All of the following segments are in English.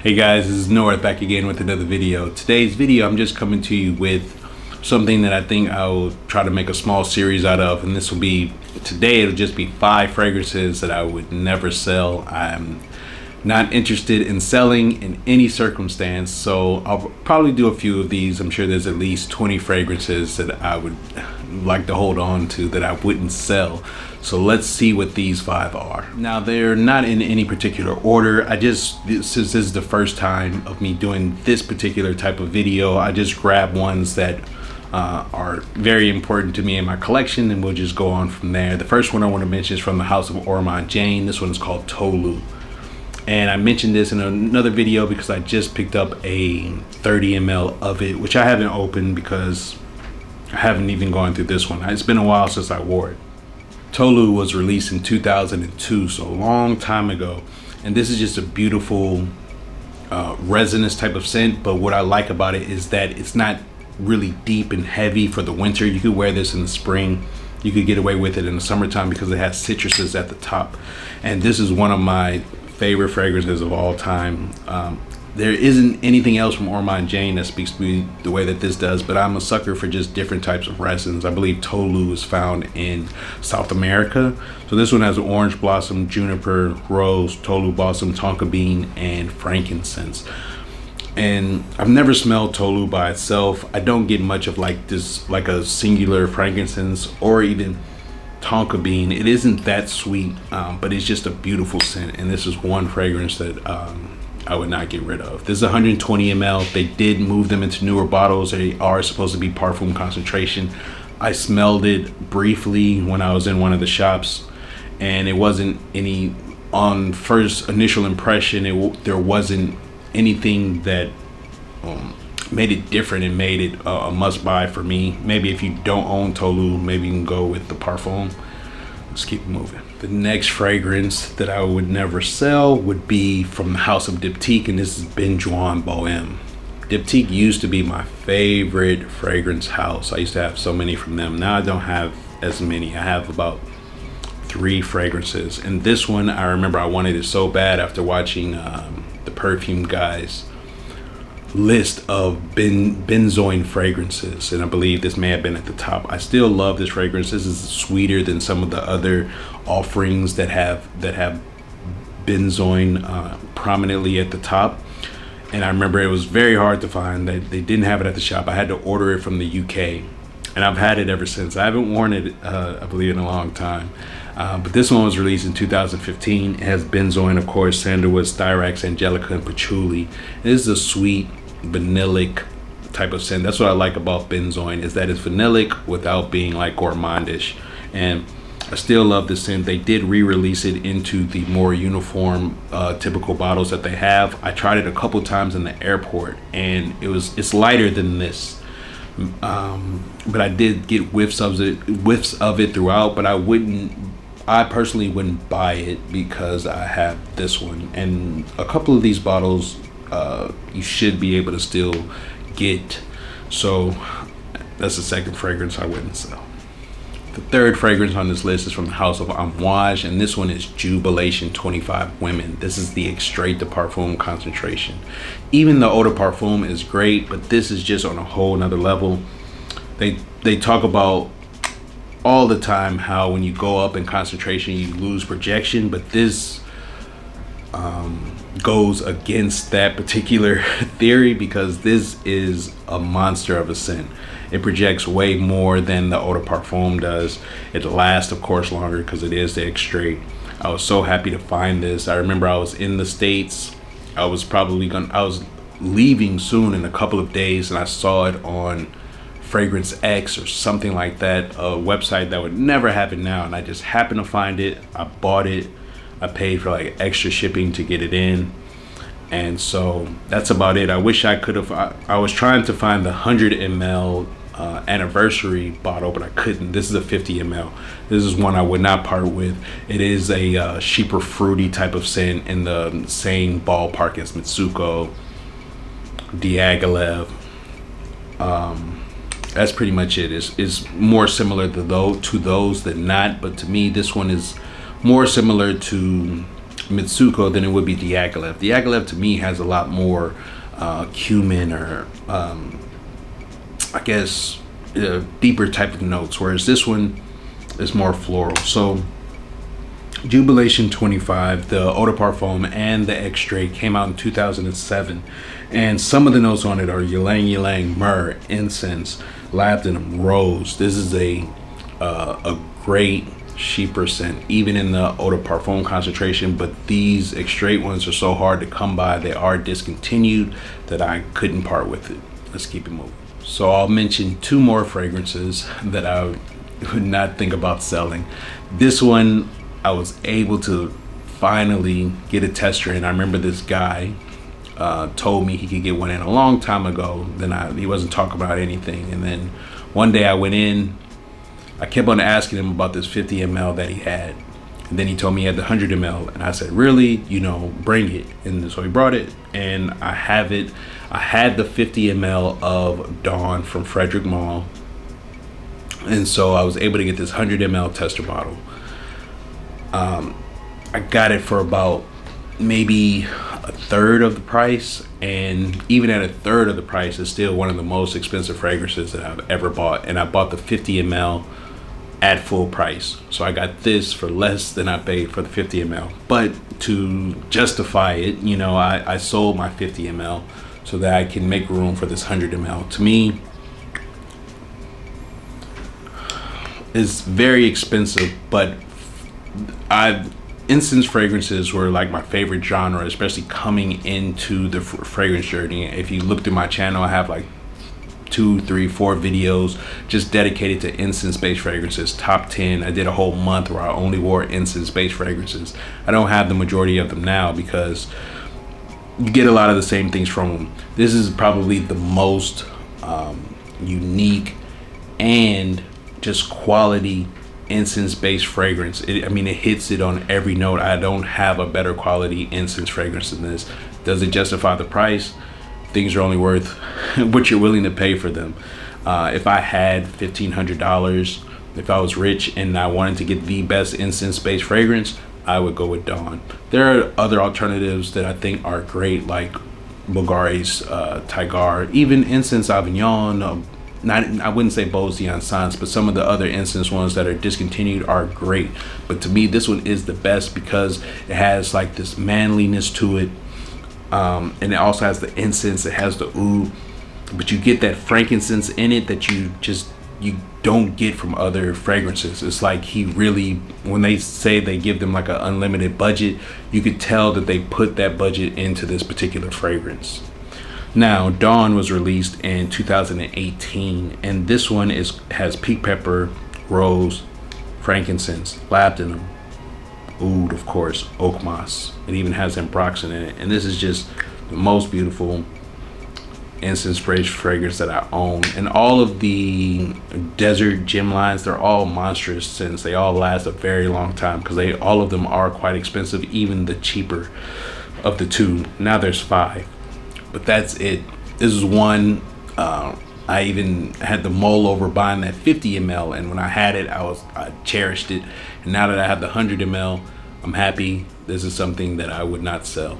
Hey guys, this is North back again with another video. Today's video, I'm just coming to you with something that I think I will try to make a small series out of, and this will be, today it'll just be 5 fragrances that I would never sell. I'm not interested in selling in any circumstance, so I'll probably do a few of these. I'm sure there's at least 20 fragrances that I would like to hold on to that I wouldn't sell. So let's see what these 5 are. Now, they're not in any particular order. Since this is the first time of me doing this particular type of video, I just grab ones that are very important to me in my collection, and we'll just go on from there. The first one I want to mention is from the house of Ormond Jane. This one is called Tolu. And I mentioned this in another video because I just picked up a 30 ml of it, which I haven't opened because I haven't even gone through this one. It's been a while since I wore it. Tolu was released in 2002, so a long time ago. And this is just a beautiful resinous type of scent. But what I like about it is that it's not really deep and heavy for the winter. You could wear this in the spring. You could get away with it in the summertime because it has citruses at the top. And this is one of my favorite fragrances of all time. There isn't anything else from Ormond Jane that speaks to me the way that this does, but I'm a sucker for just different types of resins. I believe Tolu is found in South America. So this one has orange blossom, juniper, rose, Tolu blossom, tonka bean, and frankincense. And I've never smelled Tolu by itself. I don't get much of like a singular frankincense or even tonka bean. It isn't that sweet, but it's just a beautiful scent. And this is one fragrance that I would not get rid of. This is 120 ml. They did move them into newer bottles. They are supposed to be parfum concentration. I smelled it briefly when I was in one of the shops, and it wasn't any, on first initial impression, there wasn't anything that made it different and made it a must buy for me. Maybe if you don't own Tolu, maybe you can go with the parfum. Let's keep moving. The next fragrance that I would never sell would be from the house of Diptyque, and this is Ben Juan Bohème. Diptyque used to be my favorite fragrance house. I used to have so many from them. Now I don't have as many. I have about 3 fragrances, and this one I remember I wanted it so bad after watching the perfume guys list of benzoin fragrances, and I believe this may have been at the top. I still love this fragrance. This is sweeter than some of the other offerings that have benzoin prominently at the top. And I remember it was very hard to find. That they didn't have it at the shop. I had to order it from the UK, and I've had it ever since. I haven't worn it I believe in a long time, but this one was released in 2015. It has benzoin, of course, sandalwood, styrax, angelica, and patchouli. This is a sweet vanillic type of scent. That's what I like about benzoin, is that it's vanillic without being like gourmandish. And I still love this scent. They did re-release it into the more uniform typical bottles that they have. I tried it a couple times in the airport, and it's lighter than this, but I did get whiffs of it throughout. But I personally wouldn't buy it because I have this one, and a couple of these bottles you should be able to still get. So that's the second fragrance I wouldn't sell. The third fragrance on this list is from the house of Amouage, and this one is Jubilation 25 Women. This is the Extrait de Parfum concentration. Even the Eau de Parfum is great, but this is just on a whole nother level. They talk about all the time how when you go up in concentration you lose projection, but this goes against that particular theory, because this is a monster of a scent. It projects way more than the Eau de Parfum does. It lasts, of course, longer because it is the Extrait. I was so happy to find this. I remember I was in the States. I was leaving soon in a couple of days, and I saw it on Fragrance X or something like that, a website that would never happen now, and I just happened to find it. I bought it. I paid for like extra shipping to get it in, and so that's about it. I wish I could have. I was trying to find the 100 ml anniversary bottle, but I couldn't. This is a 50 ml. This is one I would not part with. It is a cheaper fruity type of scent in the same ballpark as Mitsuko, Diaghilev. That's pretty much it. It's more similar to those than not, but to me this one is more similar to Mitsuko than it would be Diaghilev. Diaghilev to me has a lot more cumin or I guess deeper type of notes, whereas this one is more floral. So Jubilation 25, the Eau de Parfum and the Extrait came out in 2007, and some of the notes on it are ylang ylang, myrrh, incense, labdanum, rose. This is a great cheaper scent, even in the Eau de Parfum concentration, but these Extrait ones are so hard to come by. They are discontinued that I couldn't part with it. Let's keep it moving. So I'll mention two more fragrances that I would not think about selling. This one I was able to finally get a tester in. I remember this guy told me he could get one in a long time ago. Then he wasn't talking about anything. And then one day I went in, I kept on asking him about this 50 ml that he had. And then he told me he had the 100 ml. And I said, really? Bring it. And so he brought it, and I have it. I had the 50 ml of Dawn from Frederick Mall. And so I was able to get this 100 ml tester bottle. I got it for about maybe a third of the price, and even at a third of the price, it's still one of the most expensive fragrances that I've ever bought. And I bought the 50 ml at full price, so I got this for less than I paid for the 50 ml. But to justify it, I sold my 50 ml so that I can make room for this 100 ml. To me, it's very expensive, but incense fragrances were like my favorite genre, especially coming into the fragrance journey. If you look through my channel, I have like 2, 3, 4 videos just dedicated to incense-based fragrances, top 10. I did a whole month where I only wore incense-based fragrances. I don't have the majority of them now because you get a lot of the same things from them. This is probably the most unique and just quality incense-based fragrance. It hits it on every note. I don't have a better quality incense fragrance than this. Does it justify the price? Things are only worth what you're willing to pay for them. If I had $1,500, if I was rich and I wanted to get the best incense-based fragrance, I would go with Dawn. There are other alternatives that I think are great, like Bulgari's Tigar, even Incense Avignon. I wouldn't say Beaux d'Encens, but some of the other incense ones that are discontinued are great. But to me, this one is the best because it has like this manliness to it. And it also has the incense, it has the oud, but you get that frankincense in it that you don't get from other fragrances. It's like he really, when they say they give them like an unlimited budget, you could tell that they put that budget into this particular fragrance. Now, Dawn was released in 2018, and this one has pink pepper, rose, frankincense, labdanum, oud, of course, oak moss. It even has ambroxan in it, and this is just the most beautiful incense spray fragrance that I own. And all of the desert gem lines, they're all monstrous scents. They all last a very long time because all of them are quite expensive, even the cheaper of the two. Now there's 5, but that's it. This is one. I even had the mull over buying that 50 ml, and when I had it, I cherished it. And now that I have the 100 ml, I'm happy. This is something that I would not sell.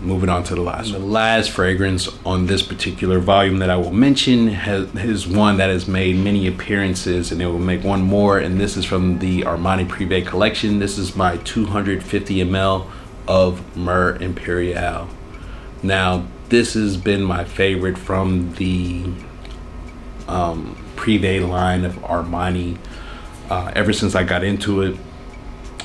Moving on to the last one. The last fragrance on this particular volume that I will mention is one that has made many appearances, and it will make one more, and this is from the Armani Privé collection. This is my 250 ml of Myrrh Imperial. Now, this has been my favorite from the Privé line of Armani ever since I got into it.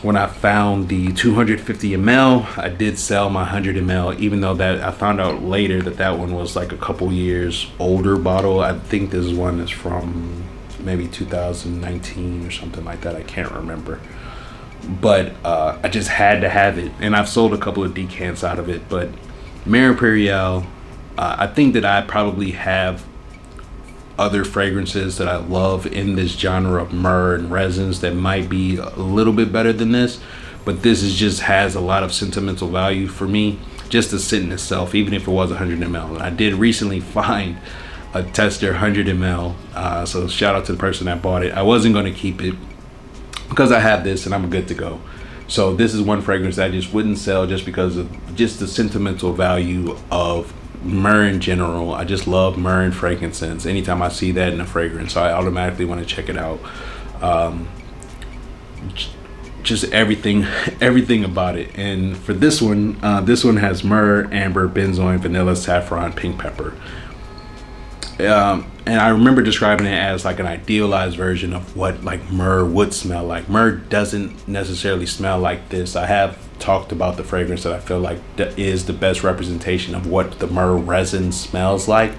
When I found the 250 ml, I did sell my 100 ml, even though that I found out later that one was like a couple years older bottle. I think this one is from maybe 2019 or something like that. I can't remember. But I just had to have it, and I've sold a couple of decants out of it. But Myrrh Imperial, I think that I probably have other fragrances that I love in this genre of myrrh and resins that might be a little bit better than this, but this just has a lot of sentimental value for me, just the scent in itself, even if it was 100 ml. And I did recently find a tester 100 ml, so shout out to the person that bought it. I wasn't going to keep it because I have this and I'm good to go. So this is one fragrance that I just wouldn't sell just because of just the sentimental value of myrrh in general. I just love myrrh and frankincense. Anytime I see that in a fragrance, so I automatically want to check it out. Just everything about it. And for this one has myrrh, amber, benzoin, vanilla, saffron, pink pepper. And I remember describing it as like an idealized version of what like myrrh would smell like. Myrrh doesn't necessarily smell like this. I have talked about the fragrance that I feel like is the best representation of what the myrrh resin smells like,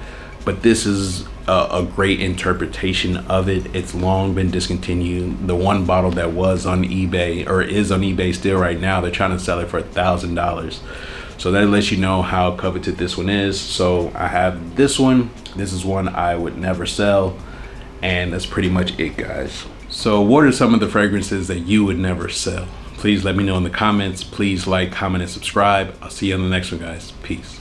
but this is a great interpretation of it. It's long been discontinued. The one bottle that was on eBay, or is on eBay still right now, they're trying to sell it for $1,000. So that lets you know how coveted this one is. So I have this one. This is one I would never sell. And that's pretty much it, guys. So what are some of the fragrances that you would never sell? Please let me know in the comments. Please like, comment, and subscribe. I'll see you on the next one, guys. Peace.